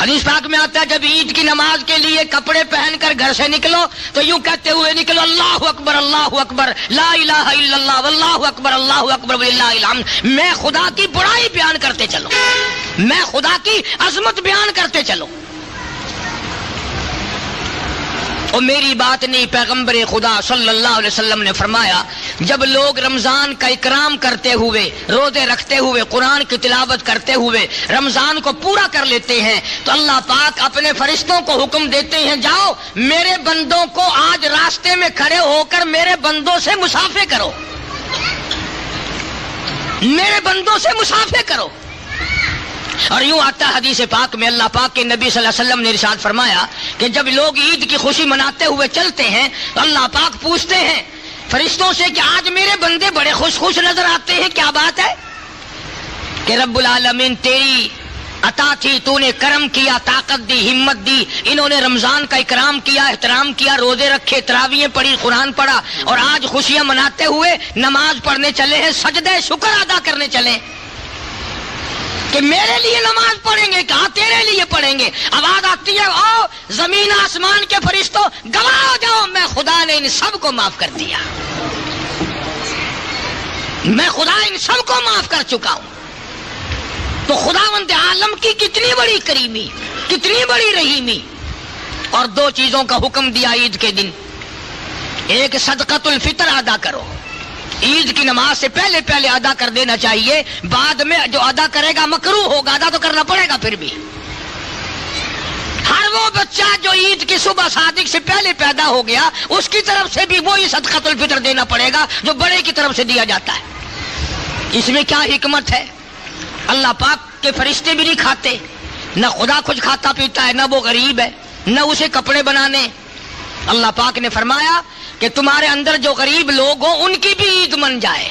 حدیث پاک میں آتا ہے جب عید کی نماز کے لیے کپڑے پہن کر گھر سے نکلو تو یوں کہتے ہوئے نکلو اللہ اکبر لا الہ الا اللہ واللہ اکبر وللہ الحمد. میں خدا کی بڑائی بیان کرتے چلو, میں خدا کی عظمت بیان کرتے چلو. اور میری بات نہیں, پیغمبر خدا صلی اللہ علیہ وسلم نے فرمایا جب لوگ رمضان کا اکرام کرتے ہوئے, روزے رکھتے ہوئے, قرآن کی تلاوت کرتے ہوئے رمضان کو پورا کر لیتے ہیں تو اللہ پاک اپنے فرشتوں کو حکم دیتے ہیں جاؤ میرے بندوں کو آج راستے میں کھڑے ہو کر میرے بندوں سے مصافحہ کرو, میرے بندوں سے مصافحہ کرو. اور یوں آتا ہے حدیث پاک میں, اللہ پاک کے نبی صلی اللہ علیہ وسلم نے ارشاد فرمایا کہ جب لوگ عید کی خوشی مناتے ہوئے چلتے ہیں تو اللہ پاک پوچھتے ہیں فرشتوں سے کہ آج میرے بندے بڑے خوش خوش نظر آتے ہیں, کیا بات ہے؟ کہ رب العالمین تیری عطا تھی, تو نے کرم کیا, طاقت دی, ہمت دی, انہوں نے رمضان کا اکرام کیا, احترام کیا, روزے رکھے, تراویحیں پڑھی, قرآن پڑھا اور آج خوشیاں مناتے ہوئے نماز پڑھنے چلے ہیں, سجدہ شکر ادا کرنے چلے کہ میرے لیے نماز پڑھیں گے, کہاں تیرے لیے پڑھیں گے. آواز آتی ہے او زمین آسمان کے فرشتوں گواہ ہو جاؤ میں خدا نے ان سب کو معاف کر دیا, میں خدا ان سب کو معاف کر چکا ہوں. تو خداوند عالم کی کتنی بڑی کریمی, کتنی بڑی رحیمی. اور دو چیزوں کا حکم دیا عید کے دن, ایک صدقۃ الفطر ادا کرو, عید کی نماز سے پہلے پہلے ادا کر دینا چاہیے, بعد میں جو ادا کرے گا مکروہ ہوگا, ادا تو کرنا پڑے گا. پھر بھی ہر وہ بچہ جو عید کی صبح صادق سے پہلے پیدا ہو گیا اس کی طرف سے بھی وہی صدقۃ الفطر دینا پڑے گا جو بڑے کی طرف سے دیا جاتا ہے. اس میں کیا حکمت ہے؟ اللہ پاک کے فرشتے بھی نہیں کھاتے, نہ خدا کچھ کھاتا پیتا ہے, نہ وہ غریب ہے, نہ اسے کپڑے بنانے. اللہ پاک نے فرمایا کہ تمہارے اندر جو غریب لوگ ہوں ان کی بھی عید من جائے.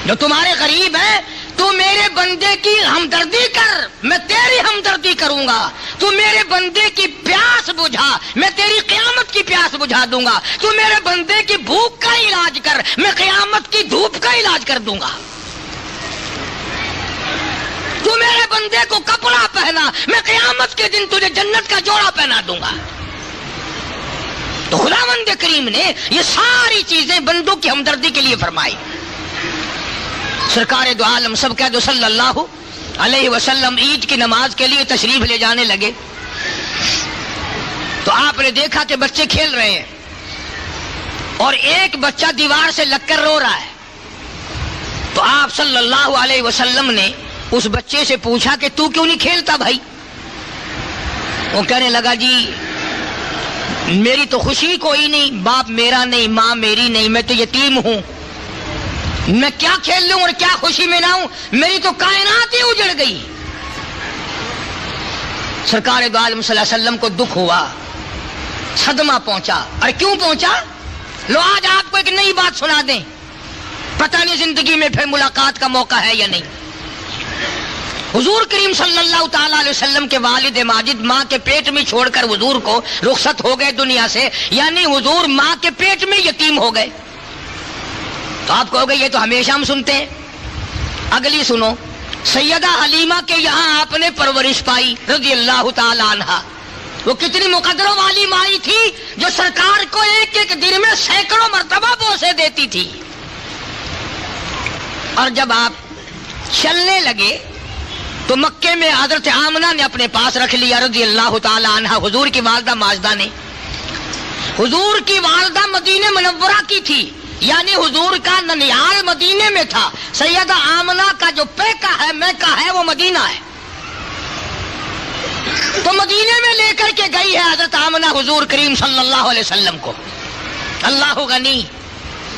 جو تمہارے غریب ہیں تو میرے بندے کی ہمدردی کر, میں تیری ہمدردی کروں گا. تو میرے بندے کی پیاس بجھا, میں تیری قیامت کی پیاس بجھا دوں گا. تو میرے بندے کی بھوک کا علاج کر, میں قیامت کی دھوپ کا علاج کر دوں گا. تو میرے بندے کو کپڑا پہنا, میں قیامت کے دن تجھے جنت کا جوڑا پہنا دوں گا. تو خداوند کریم نے یہ ساری چیزیں بندوں کی ہمدردی کے لیے فرمائی. سرکار دو عالم سب کہہ دو صلی اللہ علیہ وسلم عید کی نماز کے لیے تشریف لے جانے لگے تو آپ نے دیکھا کہ بچے کھیل رہے ہیں اور ایک بچہ دیوار سے لگ کر رو رہا ہے. تو آپ صلی اللہ علیہ وسلم نے اس بچے سے پوچھا کہ تو کیوں نہیں کھیلتا بھائی؟ وہ کہنے لگا جی میری تو خوشی کوئی نہیں, باپ میرا نہیں, ماں میری نہیں, میں تو یتیم ہوں, میں کیا کھیل لوں اور کیا خوشی مناؤں, میری تو کائنات ہی اجڑ گئی. سرکار دو عالم صلی اللہ علیہ وسلم کو دکھ ہوا, صدمہ پہنچا. اور کیوں پہنچا؟ لو آج آپ کو ایک نئی بات سنا دیں, پتہ نہیں زندگی میں پھر ملاقات کا موقع ہے یا نہیں. حضور کریم صلی اللہ تعالی علیہ وسلم کے والد ماجد ماں کے پیٹ میں چھوڑ کر حضور کو رخصت ہو گئے دنیا سے, یعنی حضور ماں کے پیٹ میں یتیم ہو گئے. تو آپ کہو گے یہ تو ہمیشہ ہم سنتے ہیں. اگلی سنو, سیدہ حلیمہ کے یہاں آپ نے پرورش پائی رضی اللہ تعالی عنہا. وہ کتنی مقدروں والی مائی تھی جو سرکار کو ایک ایک دن میں سینکڑوں مرتبہ بوسے دیتی تھی. اور جب آپ چلنے لگے تو مکے میں حضرت آمنہ نے اپنے پاس رکھ لیا رضی اللہ تعالی عنہ. حضور کی والدہ ماجدہ نے, حضور کی والدہ مدینہ منورہ کی تھی, یعنی حضور کا ننیال مدینے میں تھا. سیدہ آمنہ کا جو پیکا ہے میکا ہے وہ مدینہ ہے. تو مدینے میں لے کر کے گئی ہے حضرت آمنہ حضور کریم صلی اللہ علیہ وسلم کو, اللہ غنی.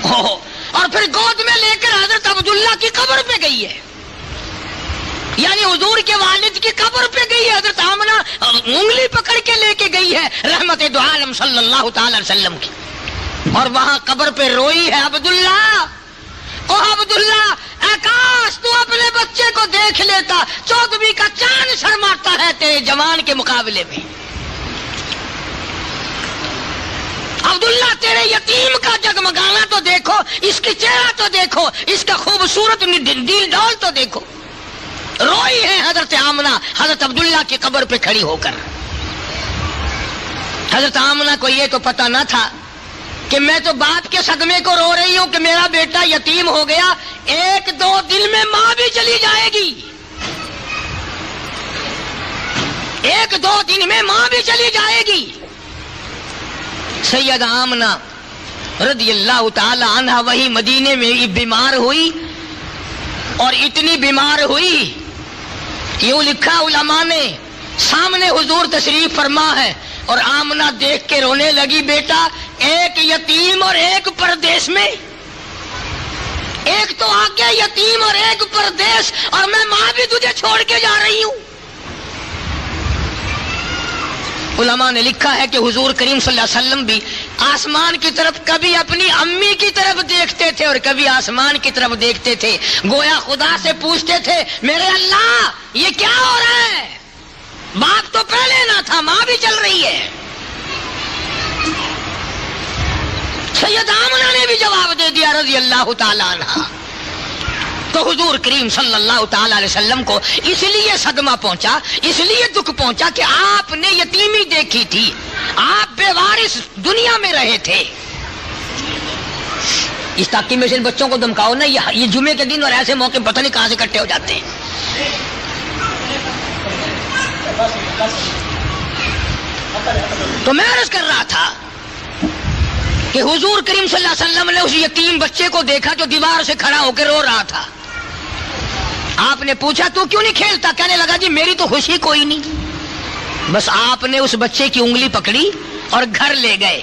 اور پھر گود میں لے کر حضرت عبداللہ کی قبر پہ گئی ہے, یعنی حضور کے والد کی قبر پہ گئی ہے. حضرت آمنہ انگلی پکڑ کے لے کے گئی ہے رحمت دو عالم صلی اللہ تعالی علیہ وسلم کی, اور وہاں قبر پہ روئی ہے عبداللہ, او عبداللہ اے کاش تو اپنے بچے کو دیکھ لیتا, 14ویں کا چاند شرماتا ہے تیرے جوان کے مقابلے میں. عبداللہ تیرے یتیم کا جگمگانا تو دیکھو, اس کی چہرہ تو دیکھو, اس کا خوبصورت ڈیل ڈول تو دیکھو. روئی ہے حضرت آمنہ حضرت عبداللہ کی قبر پہ کھڑی ہو کر. حضرت آمنہ کو یہ تو پتہ نہ تھا کہ میں تو باپ کے صدمے کو رو رہی ہوں کہ میرا بیٹا یتیم ہو گیا، 1-2 دن میں ماں بھی چلی جائے گی، 1-2 دن میں ماں بھی چلی جائے گی. سیدہ آمنہ رضی اللہ تعالی عنہ وہی مدینے میں بیمار ہوئی، اور اتنی بیمار ہوئی، یوں لکھا علماء نے، سامنے حضور تشریف فرما ہے اور آمنہ دیکھ کے رونے لگی، بیٹا ایک یتیم اور ایک پردیس میں، ایک تو آگے یتیم اور ایک پردیس، اور میں ماں بھی تجھے چھوڑ کے جا رہی ہوں. علماء نے لکھا ہے کہ حضور کریم صلی اللہ علیہ وسلم بھی آسمان کی طرف کبھی اپنی امی کی طرف دیکھتے تھے اور کبھی آسمان کی طرف دیکھتے تھے، گویا خدا سے پوچھتے تھے میرے اللہ یہ کیا ہو رہا ہے؟ باپ تو پہلے نہ تھا، ماں بھی چل رہی ہے. سیدہ آمنہ نے بھی جواب دے دیا رضی اللہ تعالی عنہ. تو حضور کریم صلی اللہ تعالی علیہ وسلم کو اس لیے صدمہ پہنچا، اس لیے دکھ پہنچا کہ آپ نے یتیمی دیکھی تھی، آپ بے وارث دنیا میں رہے تھے. اس تاکہ میں سے ان بچوں کو دمکاؤ نا، یہ جمعے کے دن اور ایسے موقع پتہ نہیں کہاں سے اکٹھے ہو جاتے ہیں. تو میں عرض کر رہا تھا کہ حضور کریم صلی اللہ علیہ وسلم نے اس یتیم بچے کو دیکھا جو دیوار سے کھڑا ہو کے رو رہا تھا. آپ نے پوچھا تو کیوں نہیں کھیلتا؟ کہنے لگا جی میری تو خوشی کوئی نہیں. بس آپ نے اس بچے کی انگلی پکڑی اور گھر لے گئے،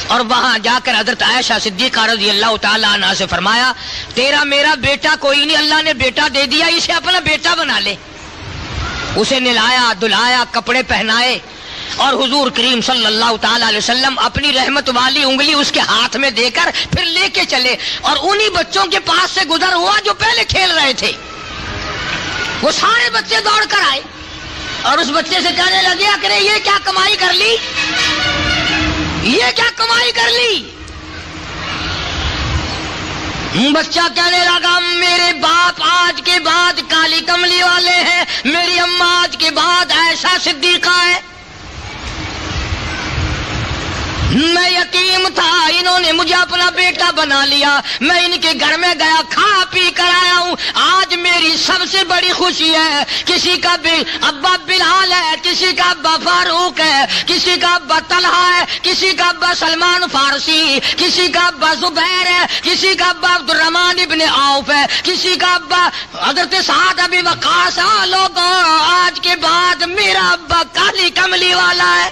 اور وہاں جا کر حضرت عائشہ صدیقہ رضی اللہ تعالی عنہا سے فرمایا تیرا میرا بیٹا کوئی نہیں، اللہ نے بیٹا دے دیا، اسے اپنا بیٹا بنا لے. اسے نہلایا دھلایا، کپڑے پہنائے، اور حضور کریم صلی اللہ تعالی علیہ وسلم اپنی رحمت والی انگلی اس کے ہاتھ میں دے کر پھر لے کے چلے، اور انہی بچوں کے پاس سے گزر ہوا جو پہلے کھیل رہے تھے. وہ سارے بچے دوڑ کر آئے اور اس بچے سے کہنے لگے کہ یہ کیا کمائی کر لی، یہ کیا کمائی کر لی؟ بچہ کہنے لگا میرے باپ آج کے بعد کالی کملی والے ہیں، میری اماں آج کے بعد عائشہ صدیقہ ہے، میں یتیم تھا، انہوں نے مجھے اپنا بیٹا بنا لیا، میں ان کے گھر میں گیا کھا پی کر آیا ہوں، آج میری سب سے بڑی خوشی ہے، کسی کا ابا بلال ہے، کسی کا ابا فاروق ہے، کسی کا ابا طلحہ ہے، کسی کا ابا سلمان فارسی، کسی کا ابا زبیر ہے، کسی کا ابا عبد الرحمن ابن عوف ہے، کسی کا ابا حضرت سعد ابی وقاص. لوگوں آج کے بعد میرا ابا کالی کملی والا ہے.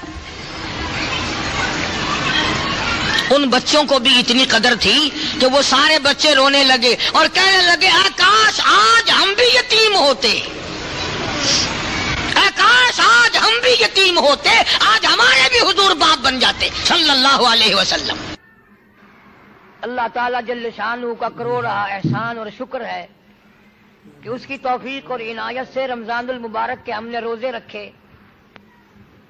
ان بچوں کو بھی اتنی قدر تھی کہ وہ سارے بچے رونے لگے اور کہنے لگے کاش آج ہم بھی یتیم ہوتے، کاش آج ہم بھی یتیم ہوتے، آج ہمارے بھی حضور باپ بن جاتے صلی اللہ علیہ وسلم. اللہ تعالیٰ جل شانہ کا کروڑا احسان اور شکر ہے کہ اس کی توفیق اور عنایت سے رمضان المبارک کے ہم نے روزے رکھے،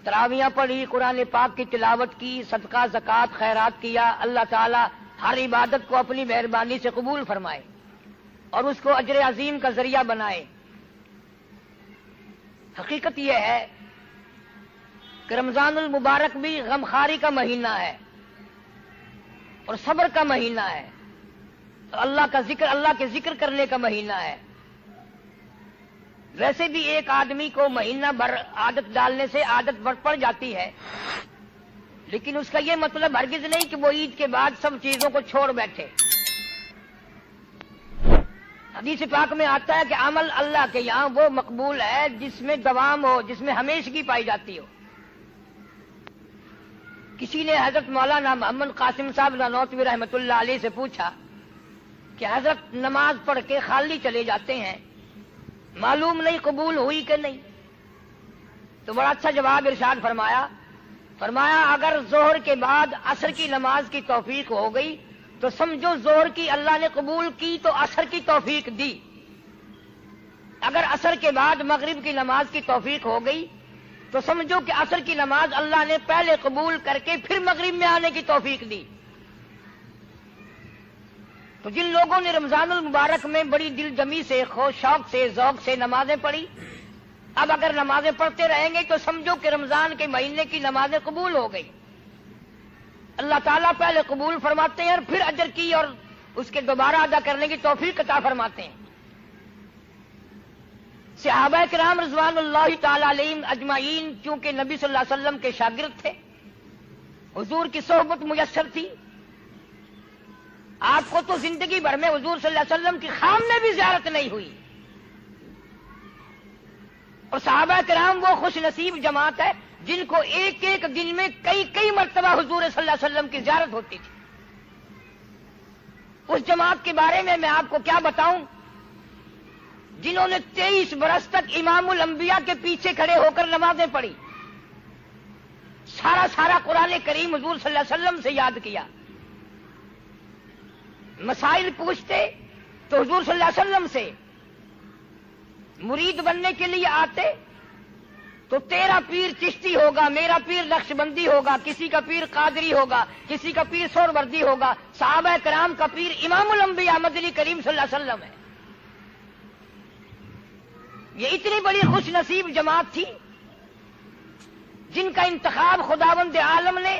تراویاں پڑھی، قرآن پاک کی تلاوت کی، صدقہ زکوٰۃ خیرات کیا. اللہ تعالیٰ ہر عبادت کو اپنی مہربانی سے قبول فرمائے اور اس کو اجر عظیم کا ذریعہ بنائے. حقیقت یہ ہے کہ رمضان المبارک بھی غمخواری کا مہینہ ہے اور صبر کا مہینہ ہے، اللہ کے ذکر کرنے کا مہینہ ہے. ویسے بھی ایک آدمی کو مہینہ بھر عادت ڈالنے سے عادت پڑ جاتی ہے، لیکن اس کا یہ مطلب ہرگز نہیں کہ وہ عید کے بعد سب چیزوں کو چھوڑ بیٹھے. حدیث پاک میں آتا ہے کہ عمل اللہ کے یہاں وہ مقبول ہے جس میں دوام ہو، جس میں ہمیشگی پائی جاتی ہو. کسی نے حضرت مولانا محمد قاسم صاحب نانوتوی رحمۃ اللہ علیہ سے پوچھا کہ حضرت نماز پڑھ کے خالی چلے جاتے ہیں، معلوم نہیں قبول ہوئی کہ نہیں. تو بڑا اچھا جواب ارشاد فرمایا اگر ظہر کے بعد عصر کی نماز کی توفیق ہو گئی تو سمجھو ظہر کی اللہ نے قبول کی تو عصر کی توفیق دی. اگر عصر کے بعد مغرب کی نماز کی توفیق ہو گئی تو سمجھو کہ عصر کی نماز اللہ نے پہلے قبول کر کے پھر مغرب میں آنے کی توفیق دی. تو جن لوگوں نے رمضان المبارک میں بڑی دل جمی سے، شوق سے، ذوق سے نمازیں پڑھی، اب اگر نمازیں پڑھتے رہیں گے تو سمجھو کہ رمضان کے مہینے کی نمازیں قبول ہو گئی۔ اللہ تعالیٰ پہلے قبول فرماتے ہیں اور پھر اجر کی اور اس کے دوبارہ ادا کرنے کی توفیق عطا فرماتے ہیں۔ صحابہ کرام رضوان اللہ تعالی علیہم اجمعین چونکہ نبی صلی اللہ علیہ وسلم کے شاگرد تھے، حضور کی صحبت میسر تھی، آپ کو تو زندگی بھر میں حضور صلی اللہ علیہ وسلم کی خام میں بھی زیارت نہیں ہوئی، اور صحابہ کرام وہ خوش نصیب جماعت ہے جن کو ایک ایک دن میں کئی مرتبہ حضور صلی اللہ علیہ وسلم کی زیارت ہوتی تھی۔ اس جماعت کے بارے میں آپ کو کیا بتاؤں جنہوں نے 23 برس تک امام الانبیاء کے پیچھے کھڑے ہو کر نمازیں پڑھی، سارا قرآن کریم حضور صلی اللہ علیہ وسلم سے یاد کیا، مسائل پوچھتے تو حضور صلی اللہ علیہ وسلم سے، مرید بننے کے لیے آتے تو تیرا پیر چشتی ہوگا، میرا پیر نقش بندی ہوگا، کسی کا پیر قادری ہوگا، کسی کا پیر سہروردی ہوگا، صحابہ کرام کا پیر امام الانبیاء مدنی کریم صلی اللہ علیہ وسلم ہے۔ یہ اتنی بڑی خوش نصیب جماعت تھی جن کا انتخاب خداوند عالم نے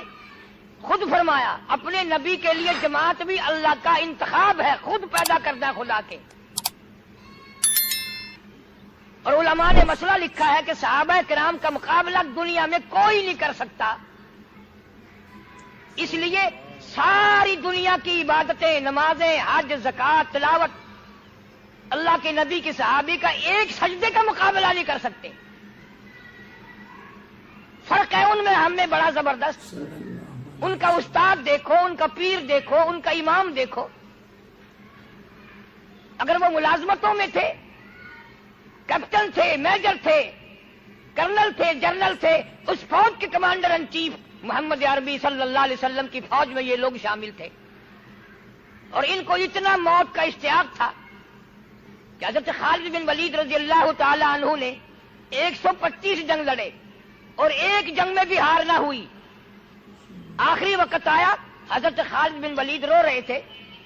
خود فرمایا، اپنے نبی کے لیے جماعت بھی اللہ کا انتخاب ہے، خود پیدا کرتا ہے خدا کے۔ اور علماء نے مسئلہ لکھا ہے کہ صحابہ کرام کا مقابلہ دنیا میں کوئی نہیں کر سکتا، اس لیے ساری دنیا کی عبادتیں، نمازیں، حج، زکوٰۃ، تلاوت اللہ کے نبی کے صحابی کا ایک سجدے کا مقابلہ نہیں کر سکتے۔ فرق ہے ان میں ہم میں بڑا زبردست۔ ان کا استاد دیکھو، ان کا پیر دیکھو، ان کا امام دیکھو، اگر وہ ملازمتوں میں تھے، کیپٹن تھے، میجر تھے، کرنل تھے، جنرل تھے، اس فوج کے کمانڈر ان چیف محمد عربی صلی اللہ علیہ وسلم کی فوج میں یہ لوگ شامل تھے، اور ان کو اتنا موت کا اشتیاق تھا کہ حضرت خالد بن ولید رضی اللہ تعالی عنہ نے 125 جنگ لڑے اور ایک جنگ میں بھی ہار نہ ہوئی۔ آخری وقت آیا، حضرت خالد بن ولید رو رہے تھے،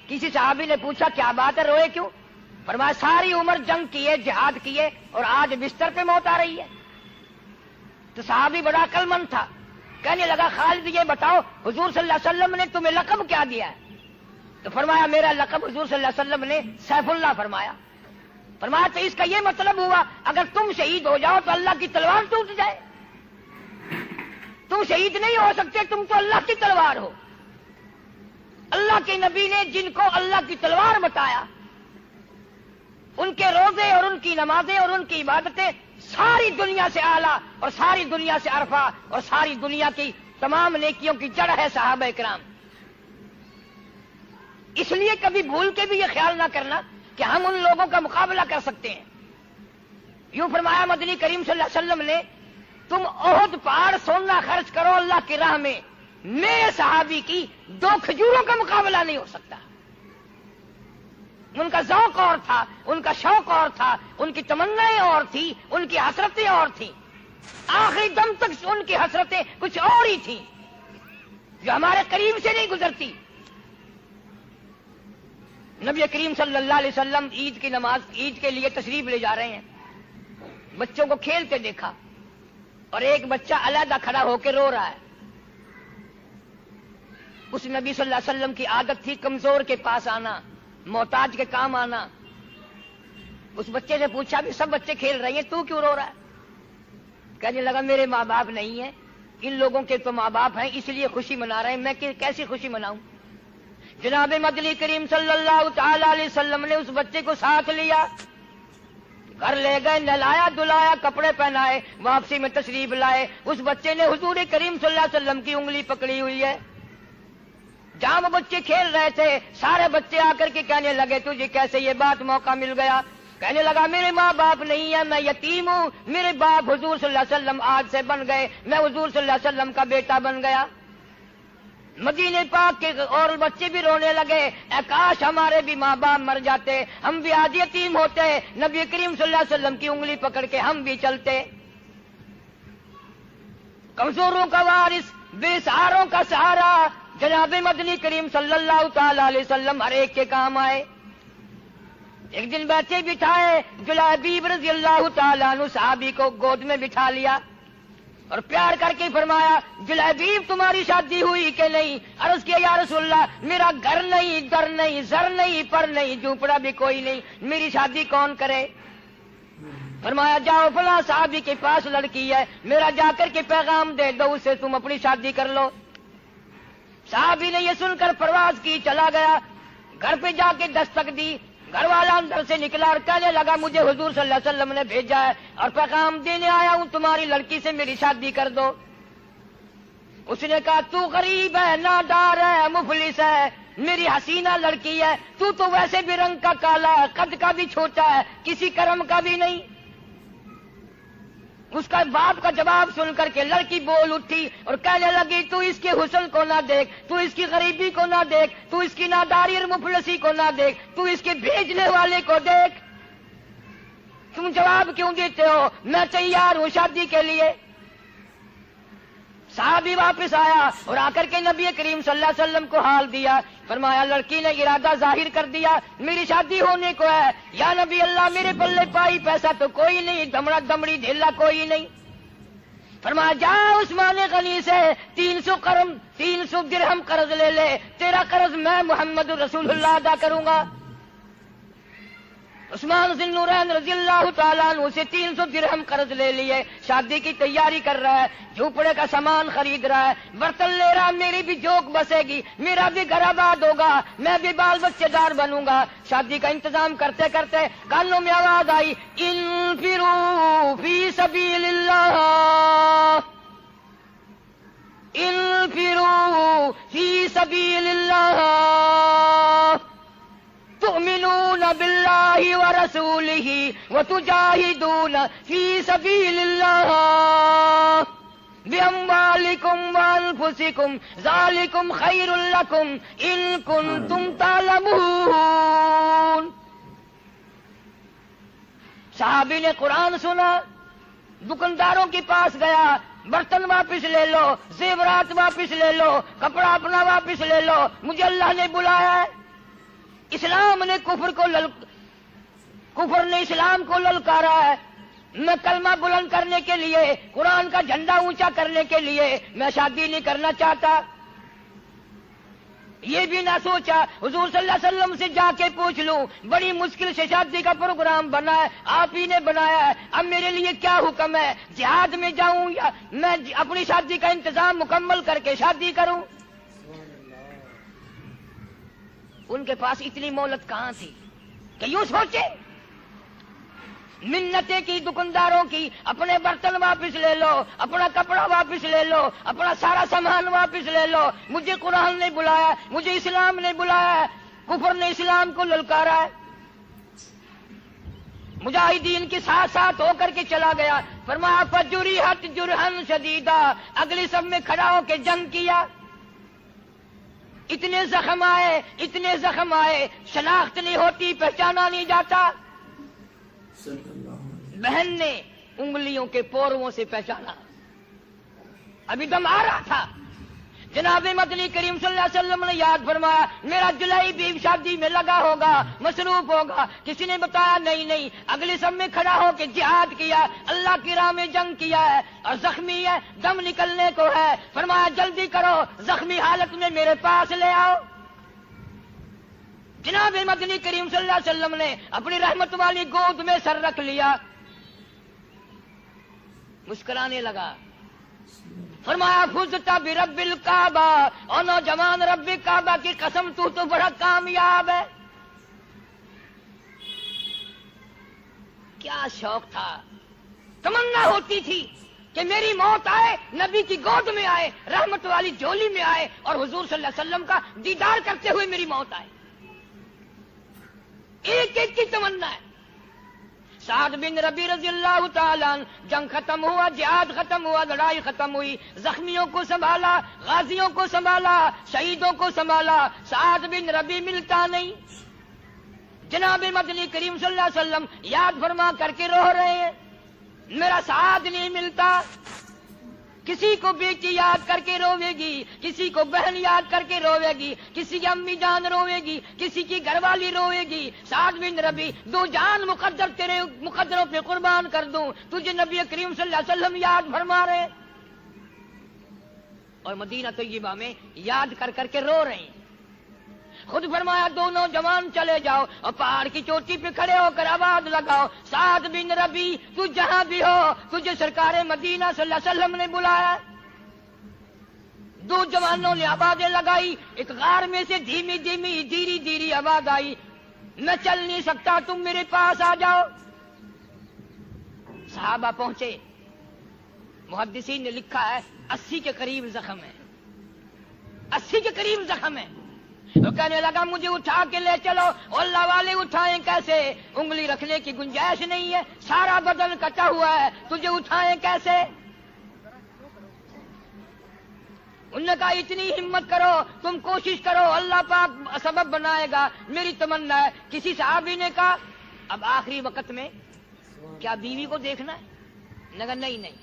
کسی صحابی نے پوچھا کیا بات ہے، روئے کیوں؟ فرمایا ساری عمر جنگ کیے، جہاد کیے، اور آج بستر پہ موت آ رہی ہے۔ تو صحابی بڑا عقل مند تھا، کہنے لگا خالد یہ بتاؤ حضور صلی اللہ علیہ وسلم نے تمہیں لقب کیا دیا ہے؟ تو فرمایا میرا لقب حضور صلی اللہ علیہ وسلم نے سیف اللہ فرمایا۔ فرمایا تو اس کا یہ مطلب ہوا اگر تم شہید ہو جاؤ تو اللہ کی تلوار ٹوٹ جائے؟ تم شہید نہیں ہو سکتے، تم تو اللہ کی تلوار ہو۔ اللہ کے نبی نے جن کو اللہ کی تلوار بتایا، ان کے روزے اور ان کی نمازیں اور ان کی عبادتیں ساری دنیا سے اعلیٰ اور ساری دنیا سے عرفہ اور ساری دنیا کی تمام نیکیوں کی جڑ ہے صحابہ کرام۔ اس لیے کبھی بھول کے بھی یہ خیال نہ کرنا کہ ہم ان لوگوں کا مقابلہ کر سکتے ہیں۔ یوں فرمایا مدنی کریم صلی اللہ علیہ وسلم نے، تم احد پہاڑ سونا خرچ کرو اللہ کی راہ میں، میرے صحابی کی 2 کھجوروں کا مقابلہ نہیں ہو سکتا۔ ان کا ذوق اور تھا، ان کا شوق اور تھا، ان کی تمنائیں اور تھی، ان کی حسرتیں اور تھیں، آخری دم تک ان کی حسرتیں کچھ اور ہی تھیں جو ہمارے قریب سے نہیں گزرتی۔ نبی کریم صلی اللہ علیہ وسلم عید کی نماز، عید کے لیے تشریف لے جا رہے ہیں، بچوں کو کھیلتے دیکھا اور ایک بچہ علیحدہ کھڑا ہو کے رو رہا ہے۔ اس نبی صلی اللہ علیہ وسلم کی عادت تھی کمزور کے پاس آنا، محتاج کے کام آنا۔ اس بچے نے پوچھا بھی سب بچے کھیل رہے ہیں، تو کیوں رو رہا ہے؟ کہنے لگا میرے ماں باپ نہیں ہیں، ان لوگوں کے تو ماں باپ ہیں، اس لیے خوشی منا رہے ہیں، میں کیسی خوشی مناؤں؟ جناب مدنی کریم صلی اللہ تعالی علیہ وسلم نے اس بچے کو ساتھ لیا، گھر لے گئے، نہلایا دلایا، کپڑے پہنائے، واپسی میں تشریف لائے۔ اس بچے نے حضور کریم صلی اللہ علیہ وسلم کی انگلی پکڑی ہوئی ہے۔ جہاں وہ بچے کھیل رہے تھے، سارے بچے آ کر کے کہنے لگے تجھے کیسے یہ بات موقع مل گیا؟ کہنے لگا میرے ماں باپ نہیں ہے، میں یتیم ہوں، میرے باپ حضور صلی اللہ علیہ وسلم آج سے بن گئے، میں حضور صلی اللہ علیہ وسلم کا بیٹا بن گیا۔ مدینے پاک کے اور بچے بھی رونے لگے، اے کاش ہمارے بھی ماں باپ مر جاتے، ہم بھی آج یتیم ہوتے، نبی کریم صلی اللہ علیہ وسلم کی انگلی پکڑ کے ہم بھی چلتے۔ کمزوروں کا وارث بے سہاروں کا سہارا جناب مدنی کریم صلی اللہ تعالی علیہ وسلم ہر ایک کے کام آئے. ایک دن بیٹھے بٹھائے جلیبیب رضی اللہ تعالیٰ عنہ صحابی کو گود میں بٹھا لیا اور پیار کر کے فرمایا جلیبیب تمہاری شادی ہوئی کہ نہیں؟ عرض کیا یا رسول اللہ میرا گھر نہیں، در نہیں، زر نہیں، پر نہیں، جھونپڑا بھی کوئی نہیں، میری شادی کون کرے؟ فرمایا جاؤ فلاں صحابی کے پاس لڑکی ہے، میرا جا کر کے پیغام دے دو اسے، تم اپنی شادی کر لو. صحابی نے یہ سن کر پرواز کی، چلا گیا. گھر پہ جا کے دستک دی، گھر والا اندر سے نکلا اور کہنے لگا مجھے حضور صلی اللہ علیہ وسلم نے بھیجا ہے اور پیغام دینے آیا ہوں تمہاری لڑکی سے میری شادی کر دو. اس نے کہا تو غریب ہے، نادار ہے، مفلس ہے، میری حسینہ لڑکی ہے، تو ویسے بھی رنگ کا کالا ہے، قد کا بھی چھوٹا ہے، کسی کرم کا بھی نہیں. اس کا باپ کا جواب سن کر کے لڑکی بول اٹھی اور کہنے لگی تو اس کے حسن کو نہ دیکھ، تو اس کی غریبی کو نہ دیکھ، تو اس کی ناداری اور مفلسی کو نہ دیکھ، تو اس کے بھیجنے والے کو دیکھ. تم جواب کیوں دیتے ہو؟ میں تیار ہوں شادی کے لیے. صحابی واپس آیا اور آ کر کے نبی کریم صلی اللہ علیہ وسلم کو حال دیا. فرمایا لڑکی نے ارادہ ظاہر کر دیا میری شادی ہونے کو ہے. یا نبی اللہ میرے پلے پائی پیسہ تو کوئی نہیں، دمڑا دمڑی ڈھیلا کوئی نہیں. فرمایا جا عثمان غنی سے 300 درہم قرض لے لے، تیرا قرض میں محمد رسول اللہ ادا کروں گا. عثمان ذی النورین رضی اللہ تعالیٰ عنہ سے 300 درہم قرض لے لیے، شادی کی تیاری کر رہا ہے، جھوپڑے کا سامان خرید رہا ہے، برتن لے رہا، میری بھی جوک بسے گی، میرا بھی گھر آباد ہوگا، میں بھی بال بچے دار بنوں گا. شادی کا انتظام کرتے کرتے کانوں میں آواز آئی انفروا فی سبیل اللہ، انفروا فی سبیل اللہ تؤمنون باللہ ورسولہ وتجاہدون فی سبیل اللہ باموالکم وانفسکم ذالکم خیر لکم ان کنتم تعلمون. صحابی نے قرآن سنا، دکانداروں کے پاس گیا، برتن واپس لے لو، زیورات واپس لے لو، کپڑا اپنا واپس لے لو، مجھے اللہ نے بلایا ہے. اسلام نے کفر نے اسلام کو للکارا ہے. میں کلمہ بلند کرنے کے لیے، قرآن کا جھنڈا اونچا کرنے کے لیے میں شادی نہیں کرنا چاہتا. یہ بھی نہ سوچا حضور صلی اللہ علیہ وسلم سے جا کے پوچھ لوں، بڑی مشکل سے شادی کا پروگرام بنا ہے، آپ ہی نے بنایا ہے، اب میرے لیے کیا حکم ہے؟ جہاد میں جاؤں یا میں اپنی شادی کا انتظام مکمل کر کے شادی کروں؟ ان کے پاس اتنی مہلت کہاں تھی کہ یوں سوچے. منتیں کی دکانداروں کی، اپنے برتن واپس لے لو، اپنا کپڑا واپس لے لو، اپنا سارا سامان واپس لے لو، مجھے قرآن نے بلایا، مجھے اسلام نے بلایا، کفر نے اسلام کو للکارا ہے. مجاہدین کے ساتھ ساتھ ہو کر کے چلا گیا. فرمایا فجرحت جرحا شدیدا، اگلی سب میں کھڑا ہو کے جنگ کیا. اتنے زخم آئے، شناخت نہیں ہوتی، پہچانا نہیں جاتا. بہن نے انگلیوں کے پوروں سے پہچانا، ابھی دم آ رہا تھا. جناب مدنی کریم صلی اللہ علیہ وسلم نے یاد فرمایا میرا جلائی بھی شادی میں لگا ہوگا، مصروف ہوگا. کسی نے بتایا نہیں، اگلی سب میں کھڑا ہو کے جہاد کیا، اللہ کی راہ میں جنگ کیا ہے اور زخمی ہے، دم نکلنے کو ہے. فرمایا جلدی کرو، زخمی حالت میں میرے پاس لے آؤ. جناب مدنی کریم صلی اللہ علیہ وسلم نے اپنی رحمت والی گود میں سر رکھ لیا، مسکرانے لگا. فرمایا فزت برب الکعبہ، اور نوجوان رب کعبہ کی قسم تو بڑا کامیاب ہے. کیا شوق تھا، تمنا ہوتی تھی کہ میری موت آئے، نبی کی گود میں آئے، رحمت والی جھولی میں آئے اور حضور صلی اللہ علیہ وسلم کا دیدار کرتے ہوئے میری موت آئے. ایک ایک کی تمنا ہے. سعد بن ربی رضی اللہ تعالیٰ عنہ، جنگ ختم ہوا، جہاد ختم ہوا، لڑائی ختم ہوئی، زخمیوں کو سنبھالا، غازیوں کو سنبھالا، شہیدوں کو سنبھالا. سعد بن ربی ملتا نہیں. جناب مدنی کریم صلی اللہ علیہ وسلم یاد فرما کر کے رو رہے ہیں، میرا سعد نہیں ملتا. کسی کو بیٹی یاد کر کے روے گی، کسی کو بہن یاد کر کے روے گی، کسی کی امی جان روے گی، کسی کی گھر والی روے گی۔ سعد بن ربی، دو جان مقدر تیرے مقدروں پہ قربان کر دوں، تجھے نبی کریم صلی اللہ علیہ وسلم یاد فرما رہے اور مدینہ طیبہ میں یاد کر کر کے رو رہے ہیں۔ خود فرمایا دونوں جوان چلے جاؤ اور پہاڑ کی چوٹی پہ کھڑے ہو کر آواز لگاؤ، سعد بن ربی تو جہاں بھی ہو، تجھے سرکار مدینہ صلی اللہ علیہ وسلم نے بلایا۔ دو جوانوں نے آوازیں لگائی، ایک غار میں سے دھیمی دھیمی دھیری دھیری آواز آئی، میں چل نہیں سکتا، تم میرے پاس آ جاؤ۔ صحابہ پہنچے، محدثین نے لکھا ہے 80 کے قریب زخم ہے، 80 کے قریب زخم ہے۔ وہ کہنے لگا مجھے اٹھا کے لے چلو، اللہ والے اٹھائیں کیسے، انگلی رکھنے کی گنجائش نہیں ہے، سارا بدن کٹا ہوا ہے، تجھے اٹھائیں کیسے؟ انہوں نے کہا اتنی ہمت کرو، تم کوشش کرو، اللہ پاک سبب بنائے گا، میری تمنا ہے۔ کسی صحابی نے کہا اب آخری وقت میں کیا بیوی کو دیکھنا ہے؟ نگر نہیں۔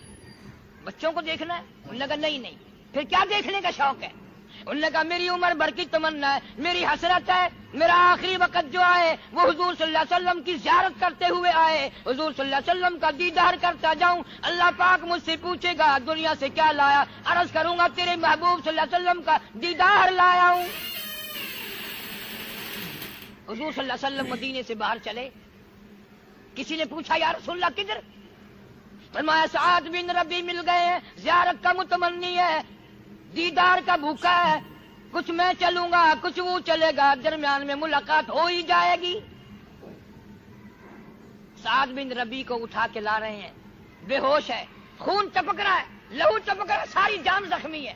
بچوں کو دیکھنا ہے؟ نگر نہیں۔ پھر کیا دیکھنے کا شوق ہے؟ انہوں نے کہا میری عمر بھر کی تمنا ہے، میری حسرت ہے، میرا آخری وقت جو آئے وہ حضور صلی اللہ علیہ وسلم کی زیارت کرتے ہوئے آئے، حضور صلی اللہ علیہ وسلم کا دیدار کرتا جاؤں۔ اللہ پاک مجھ سے پوچھے گا دنیا سے کیا لایا، عرض کروں گا تیرے محبوب صلی اللہ علیہ وسلم کا دیدار لایا ہوں۔ حضور صلی اللہ علیہ وسلم مدینے سے باہر چلے، کسی نے پوچھا یا رسول اللہ کدھر؟ فرمایا سعد بن ربی مل گئے ہیں، زیارت کا متمنی ہے، دیدار کا بھوکا ہے، کچھ میں چلوں گا کچھ وہ چلے گا، درمیان میں ملاقات ہو ہی جائے گی۔ سعد بن ربی کو اٹھا کے لا رہے ہیں، بے ہوش ہے، خون ٹپک رہا ہے، لہو ٹپک رہا ہے، ساری جان زخمی ہے۔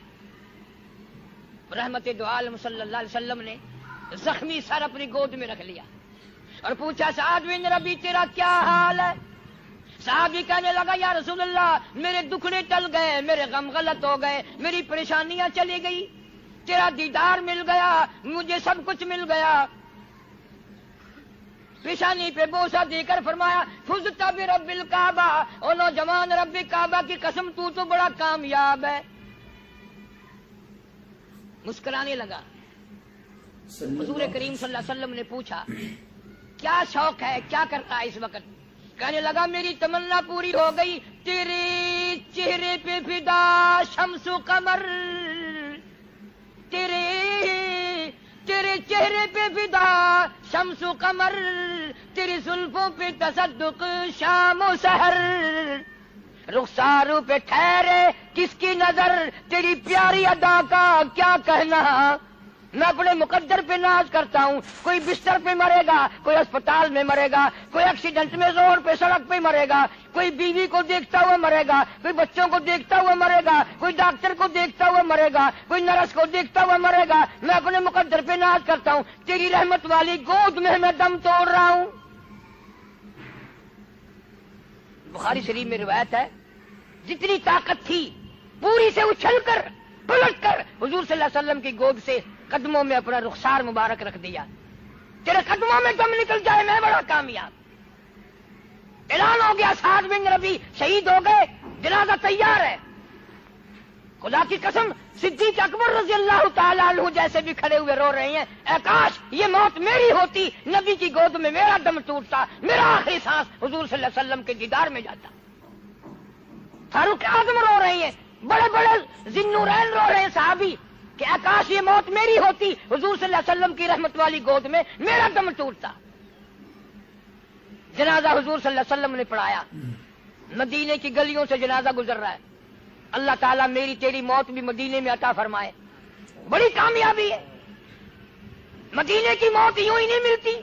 رحمت دو عالم صلی اللہ علیہ وسلم نے زخمی سر اپنی گود میں رکھ لیا اور پوچھا سعد بن ربی تیرا کیا حال ہے؟ صحابی کہنے لگا یا رسول اللہ میرے دکھڑے ٹل گئے، میرے غم غلط ہو گئے، میری پریشانیاں چلی گئی، تیرا دیدار مل گیا، مجھے سب کچھ مل گیا۔ پیشانی پہ بوسہ دے کر فرمایا فزت برب الکعبہ، او نوجوان رب کعبہ کی قسم تو بڑا کامیاب ہے۔ مسکرانے لگا۔ حضور کریم صلی اللہ علیہ وسلم نے پوچھا کیا شوق ہے، کیا کرتا ہے اس وقت؟ کہنے لگا میری تمنا پوری ہو گئی، تیرے چہرے پہ فدا شمس و قمر، تیرے چہرے پہ فدا شمس و قمر، تیری زلفوں پہ تصدق شام و سحر، رخساروں پہ ٹھہرے کس کی نظر، تیری پیاری ادا کا کیا کہنا۔ میں اپنے مقدر پہ ناز کرتا ہوں، کوئی بستر پہ مرے گا، کوئی اسپتال میں مرے گا، کوئی ایکسیڈنٹ میں زور پہ سڑک پہ مرے گا، کوئی بیوی کو دیکھتا ہوا مرے گا، کوئی بچوں کو دیکھتا ہوا مرے گا، کوئی ڈاکٹر کو دیکھتا ہوا مرے گا، کوئی نرس کو دیکھتا ہوا مرے گا۔ میں اپنے مقدر پہ ناز کرتا ہوں، تیری رحمت والی گود میں دم توڑ رہا ہوں۔ بخاری شریف میں روایت ہے جتنی طاقت تھی پوری سے اچھل کر پلٹ کر حضور صلی اللہ علیہ وسلم کی گود سے قدموں میں اپنا رخسار مبارک رکھ دیا، تیرے قدموں میں دم نکل جائے میں بڑا کامیاب۔ اعلان ہو گیا سعد بن ربی شہید ہو گئے، جنازہ تیار ہے۔ خدا کی قسم صدیق اکبر رضی اللہ تعالیٰ عنہ جیسے بھی کھڑے ہوئے رو رہے ہیں، اے کاش یہ موت میری ہوتی، نبی کی گود میں میرا دم ٹوٹتا، میرا آخری سانس حضور صلی اللہ علیہ وسلم کے دیدار میں جاتا۔ فاروق اعظم رو رہے ہیں، بڑے بڑے ذی-النورین رو رہے ہیں صحابی کہ آکاش یہ موت میری ہوتی، حضور صلی اللہ علیہ وسلم کی رحمت والی گود میں میرا دم ٹوٹتا۔ جنازہ حضور صلی اللہ علیہ وسلم نے پڑھایا، مدینے کی گلیوں سے جنازہ گزر رہا ہے۔ اللہ تعالیٰ میری تیری موت بھی مدینے میں عطا فرمائے، بڑی کامیابی ہے۔ مدینے کی موت یوں ہی نہیں ملتی،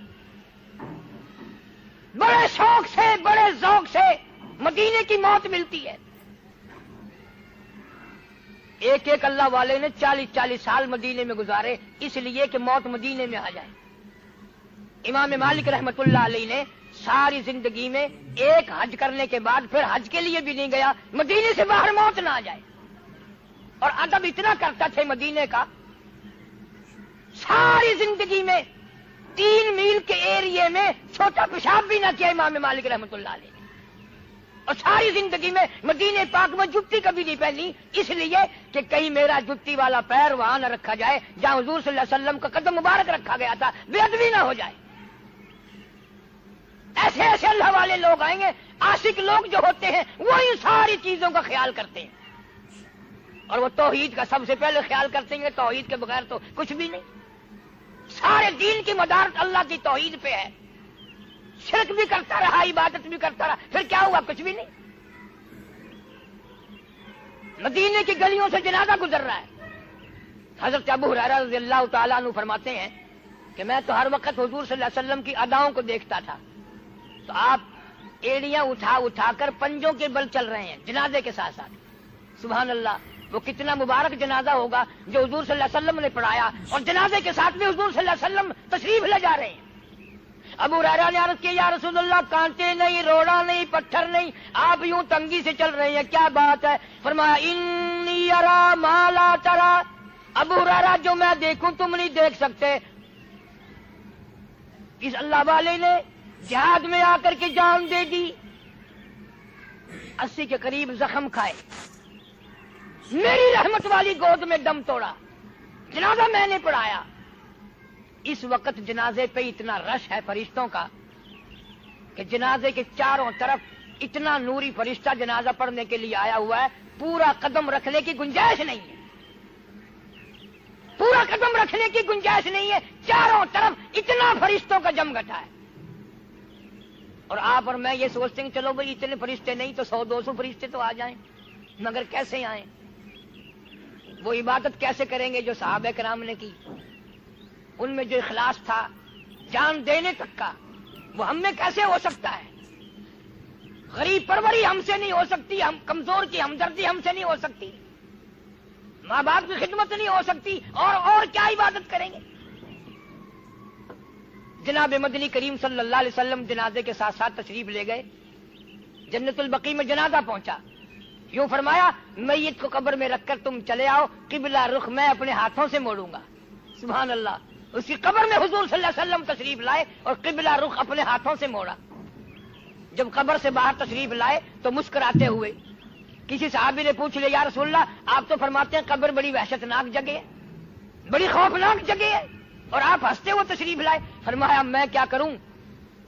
بڑے شوق سے بڑے ذوق سے مدینے کی موت ملتی ہے۔ ایک ایک اللہ والے نے 40 سال مدینے میں گزارے اس لیے کہ موت مدینے میں آ جائے۔ امام مالک رحمت اللہ علیہ نے ساری زندگی میں ایک حج کرنے کے بعد پھر حج کے لیے بھی نہیں گیا، مدینے سے باہر موت نہ آ جائے۔ اور ادب اتنا کرتا تھے مدینے کا، ساری زندگی میں 3 میل کے ایریے میں چھوٹا پیشاب بھی نہ کیا امام مالک رحمت اللہ علیہ نے۔ اور ساری زندگی میں مدینے پاک میں جتی کبھی نہیں پہنی، اس لیے کہ کہیں میرا جتی والا پیر وہاں نہ رکھا جائے جہاں حضور صلی اللہ علیہ وسلم کا قدم مبارک رکھا گیا تھا، بے ادبی نہ ہو جائے۔ ایسے ایسے اللہ والے لوگ آئیں گے، عاشق لوگ جو ہوتے ہیں وہ ان ساری چیزوں کا خیال کرتے ہیں، اور وہ توحید کا سب سے پہلے خیال کرتے ہیں، توحید کے بغیر تو کچھ بھی نہیں۔ سارے دین کی مدارت اللہ کی توحید پہ ہے، شرک بھی کرتا رہا، عبادت بھی کرتا رہا، پھر کیا ہوا؟ کچھ بھی نہیں۔ مدینے کی گلیوں سے جنازہ گزر رہا ہے۔ حضرت ابو ہریرہ رضی اللہ تعالیٰ عنہ فرماتے ہیں کہ میں تو ہر وقت حضور صلی اللہ علیہ وسلم کی اداؤں کو دیکھتا تھا، تو آپ ایڑیاں اٹھا اٹھا کر پنجوں کے بل چل رہے ہیں جنازے کے ساتھ ساتھ۔ سبحان اللہ، وہ کتنا مبارک جنازہ ہوگا جو حضور صلی اللہ علیہ وسلم نے پڑھایا، اور جنازے کے ساتھ بھی حضور صلی اللہ علیہ وسلم تشریف لے جا رہے ہیں۔ ابو ہریرہ نے عرض کیا، یا رسول اللہ، کانٹے نہیں، روڑا نہیں، پتھر نہیں، آپ یوں تنگی سے چل رہے ہیں، کیا بات ہے؟ فرمایا انی ارا ما لا ترا، ابو ہریرہ جو میں دیکھوں تم نہیں دیکھ سکتے۔ اس اللہ والے نے جہاد میں آ کر کے جان دے دی، 80 کے قریب زخم کھائے، میری رحمت والی گود میں دم توڑا، جنازہ میں نے پڑھایا۔ اس وقت جنازے پہ اتنا رش ہے فرشتوں کا کہ جنازے کے چاروں طرف اتنا نوری فرشتہ جنازہ پڑھنے کے لیے آیا ہوا ہے، پورا قدم رکھنے کی گنجائش نہیں ہے، پورا قدم رکھنے کی گنجائش نہیں ہے، چاروں طرف اتنا فرشتوں کا جم گٹا ہے۔ اور آپ اور میں یہ سوچتے ہیں چلو بھائی اتنے فرشتے نہیں تو 100-200 فرشتے تو آ جائیں، مگر کیسے آئیں؟ وہ عبادت کیسے کریں گے جو صحابہ کرام نے کی؟ ان میں جو اخلاص تھا جان دینے تک کا، وہ ہم میں کیسے ہو سکتا ہے؟ غریب پروری ہم سے نہیں ہو سکتی، ہم کمزور کی ہمدردی ہم سے نہیں ہو سکتی، ماں باپ کی خدمت نہیں ہو سکتی، اور کیا عبادت کریں گے؟ جناب مدنی کریم صلی اللہ علیہ وسلم جنازے کے ساتھ ساتھ تشریف لے گئے، جنت البقیع میں جنازہ پہنچا، یوں فرمایا میت کو قبر میں رکھ کر تم چلے آؤ، قبلہ رخ میں اپنے ہاتھوں سے موڑوں گا۔ سبحان اللہ، اس کی قبر میں حضور صلی اللہ علیہ وسلم تشریف لائے اور قبلہ رخ اپنے ہاتھوں سے موڑا۔ جب قبر سے باہر تشریف لائے تو مسکراتے ہوئے کسی صحابی نے پوچھ لیا، یا رسول اللہ، آپ تو فرماتے ہیں قبر بڑی وحشتناک جگہ ہے، بڑی خوفناک جگہ ہے، اور آپ ہنستے ہوئے تشریف لائے۔ فرمایا میں کیا کروں،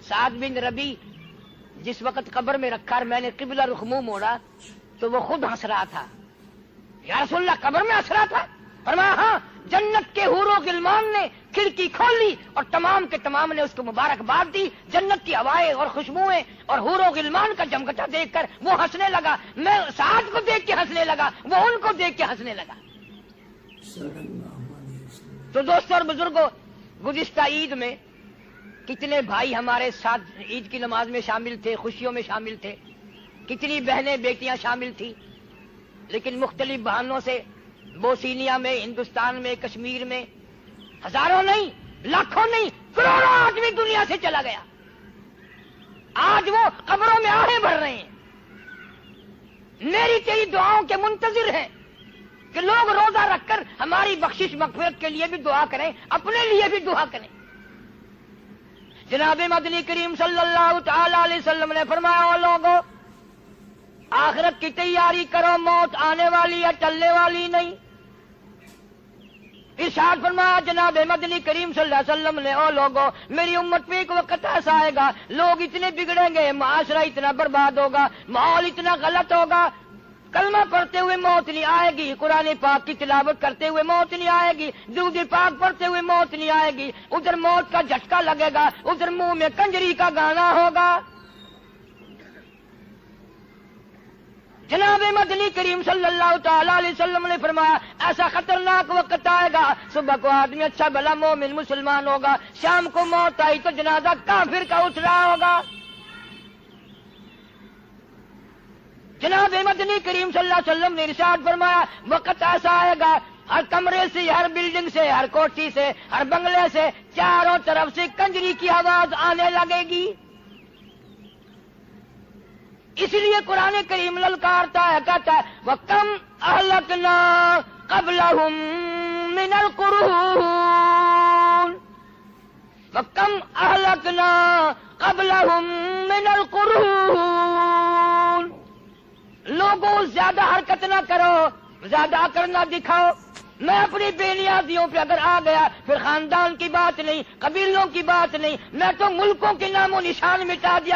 سعد بن ربی جس وقت قبر میں رکھا اور میں نے قبلہ رخ منہ موڑا تو وہ خود ہنس رہا تھا۔ یا رسول اللہ، قبر میں ہنس رہا تھا؟ فرمایا ہاں، جنت کے حور و غلمان نے کھڑکی کھولی اور تمام کے تمام نے اس کو مبارکباد دی، جنت کی ہوائیں اور خوشبوئیں اور حور و غلمان کا جمگٹا دیکھ کر وہ ہنسنے لگا، میں سعد کو دیکھ کے ہنسنے لگا، وہ ان کو دیکھ کے ہنسنے لگا۔ تو دوستوں اور بزرگوں، گزشتہ عید میں کتنے بھائی ہمارے ساتھ عید کی نماز میں شامل تھے، خوشیوں میں شامل تھے، کتنی بہنیں بیٹیاں شامل تھیں، لیکن مختلف بہانوں سے بوسینیا میں، ہندوستان میں، کشمیر میں ہزاروں نہیں، لاکھوں نہیں، کروڑوں آدمی دنیا سے چلا گیا۔ آج وہ قبروں میں آہیں بھر رہے ہیں، میری تیری دعاؤں کے منتظر ہیں کہ لوگ روزہ رکھ کر ہماری بخشش مغفرت کے لیے بھی دعا کریں، اپنے لیے بھی دعا کریں۔ جناب مدنی کریم صلی اللہ تعالی علیہ وسلم نے فرمایا، او لوگوں، آخرت کی تیاری کرو، موت آنے والی ہے، ٹلنے والی نہیں۔ ارشاد فرمایا جناب مدنی کریم صلی اللہ علیہ وسلم نے، او لوگوں، میری امت پہ ایک وقت ایسا آئے گا، لوگ اتنے بگڑیں گے، معاشرہ اتنا برباد ہوگا، ماحول اتنا غلط ہوگا، کلمہ پڑھتے ہوئے موت نہیں آئے گی، قرآن پاک کی تلاوت کرتے ہوئے موت نہیں آئے گی، درود پاک پڑھتے ہوئے موت نہیں آئے گی، ادھر موت کا جھٹکا لگے گا، ادھر منہ میں کنجری کا گانا ہوگا۔ جناب مدنی کریم صلی اللہ تعالی علیہ وسلم نے فرمایا، ایسا خطرناک وقت آئے گا، صبح کو آدمی اچھا بھلا مومن مسلمان ہوگا، شام کو موت آئی تو جنازہ کافر کا اٹھ رہا ہوگا۔ جناب مدنی کریم صلی اللہ علیہ وسلم نے ارشاد فرمایا، وقت ایسا آئے گا، ہر کمرے سے، ہر بلڈنگ سے، ہر کوٹھی سے، ہر بنگلے سے، چاروں طرف سے کنجری کی آواز آنے لگے گی۔ اس لیے قرآن کریم للکارتا ہے، کہتا ہے وَكَمْ أَهْلَكْنَا قَبْلَهُمْ مِنَ الْقُرُونِ وَكَمْ أَهْلَكْنَا قَبْلَهُمْ مِنَ الْقُرُونِ۔ لوگوں زیادہ حرکت نہ کرو، زیادہ کرنا دکھاؤ. میں اپنی بے نیازیوں پہ اگر آ گیا پھر خاندان کی بات نہیں، قبیلوں کی بات نہیں، میں تو ملکوں کے نام و نشان مٹا دیا